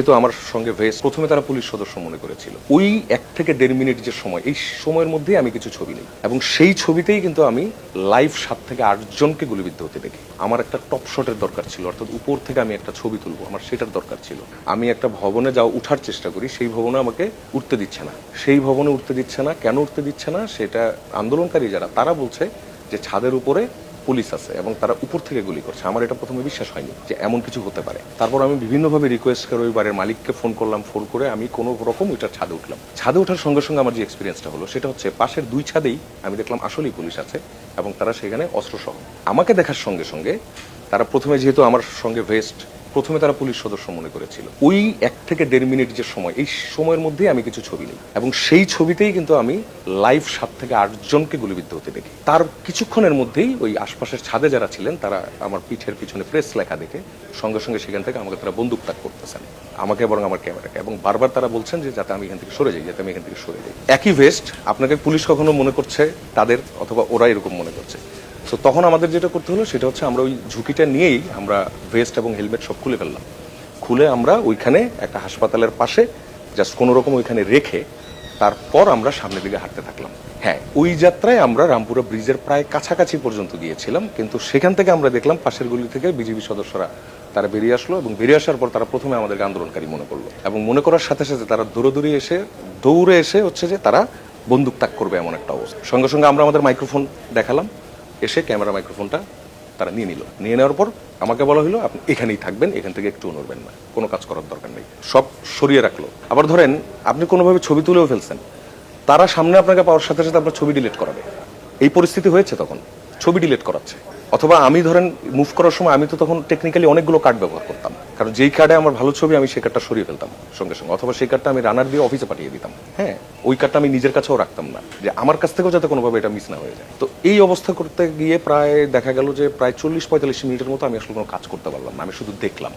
তো আমার সঙ্গে ভেস প্রথমে তারা পুলিশ সদস্য মনে করেছিল। ওই 1 থেকে 1.5 মিনিট যে সময়, এই সময়ের মধ্যেই আমি কিছু ছবি নিই এবং সেই ছবিতেই কিন্তু আমি লাইভ 7 থেকে 8 জনকে গুলিবিদ্ধ হতে দেখি। আমার একটা টপ শটের দরকার ছিল, অর্থাৎ উপর থেকে আমি একটা ছবি তুলবো, আমার সেটার দরকার ছিল। আমি একটা ভবনে উঠার চেষ্টা করি, সেই ভবনে আমাকে উঠতে দিচ্ছে না। সেই ভবনে উঠতে দিচ্ছে না, কেন উঠতে দিচ্ছে না সেটা আন্দোলনকারী যারা তারা বলছে যে ছাদের উপরে পুলিশ আছে এবং তারা উপর থেকে গুলি করছে। আমার এটা প্রথমে বিশ্বাস হয়নি যে এমন কিছু হতে পারে। তারপর আমি বিভিন্নভাবে রিকোয়েস্ট করে ওই বাড়ির মালিককে ফোন করলাম, ফোন করে আমি কোনো রকম ওইটার ছাদে উঠলাম। ছাদে ওঠার সঙ্গে সঙ্গে আমার যে এক্সপিরিয়েন্সটা হলো সেটা হচ্ছে পাশের 2 ছাদেই আমি দেখলাম আসলেই পুলিশ আছে এবং তারা সেখানে অস্ত্রসহ। আমাকে দেখার সঙ্গে সঙ্গে তারা প্রথমে, যেহেতু আমার সঙ্গে ভেস্ট, প্রথমে তারা পুলিশ সদস্য মনে করেছিল। ওই 1 থেকে 1.5 মিনিট যে সময়, এই সময়ের মধ্যেই আমি কিছু ছবি নিই এবং সেই ছবিতেই কিন্তু আমি লাইভ 7 থেকে 8 জনকে গুলিবিদ্ধ হতে দেখি। তার কিছুক্ষণের মধ্যেই ওই আশপাশের ছাদে যারা ছিলেন তারা আমার পিঠের পিছনে প্রেস লেখা দেখে সঙ্গে সঙ্গে সেখান থেকে আমাকে তারা বন্দুক তাক করতেছেন, আমাকে এবং আমার ক্যামেরাকে, এবং বারবার তারা বলছেন যে যাতে আমি এখান থেকে সরে যাই, যাতে আমি এখান থেকে সরে যাই। একই ভেস্ট আপনাকে পুলিশ কখনো মনে করছে তাদের, অথবা ওরা এরকম মনে করছে। তো তখন আমাদের যেটা করতে হলো সেটা হচ্ছে আমরা ওই ঝুঁকিটা নিয়েই আমরা ভেস্ট এবং হেলমেট সব খুলে ফেললাম। খুলে আমরা ওইখানে একটা হাসপাতালের পাশে জাস্ট কোনো রকম ওইখানে রেখে তারপর আমরা সামনের দিকে হাঁটতে থাকলাম। হ্যাঁ, ওই যাত্রায় আমরা রামপুরা ব্রিজের প্রায় কাছাকাছি পর্যন্ত গিয়েছিলাম, কিন্তু সেখান থেকে আমরা দেখলাম পাশের গলি থেকে বিজিবি সদস্যরা তারা বেরিয়ে আসলো এবং বেরিয়ে আসার পর তারা প্রথমে আমাদেরকে আন্দোলনকারী মনে করলো এবং মনে করার সাথে সাথে তারা দৌড়ে এসে হচ্ছে যে তারা বন্দুক তাক করবে এমন একটা অবস্থা। সঙ্গে সঙ্গে আমরা আমাদের মাইক্রোফোন দেখালাম, এসে ক্যামেরা মাইক্রোফোনটা তারা নিয়ে নিল। নিয়ে নেওয়ার পর আমাকে বলা হলো আপনি এখানেই থাকবেন, এখান থেকে একটু নড়বেন না, কোনো কাজ করার দরকার নেই, সব সরিয়ে রাখলো। আবার ধরেন আপনি কোনোভাবে ছবি তুলেও ফেলছেন, তারা সামনে আপনাকে পাওয়ার সাথে সাথে আপনার ছবি ডিলিট করাবে। এই পরিস্থিতি হয়েছে, তখন ছবি ডিলিট করাচ্ছে। অথবা আমি ধরেন মুভ করার সময় আমি তো তখন টেকনিক্যালি অনেকগুলো কার্ড ব্যবহার করতাম, কারণ যেই কার্ডে আমার ভালো ছবি আমি সেই কার্ডটা সরিয়ে ফেলতাম সঙ্গে সঙ্গে, অথবা সেই কার্ডটা আমি রানার দিয়ে অফিসে পাঠিয়ে দিতাম। হ্যাঁ, ওই কার্ডটা আমি নিজের কাছেও রাখতাম না, যে আমার কাছ থেকেও যাতে কোনোভাবে এটা মিস না হয়ে যায়। তো এই অবস্থা করতে গিয়ে প্রায় দেখা গেল যে প্রায় 40-45 মিনিটের মতো আমি আসলে কোনো কাজ করতে পারলাম না, আমি শুধু দেখলাম।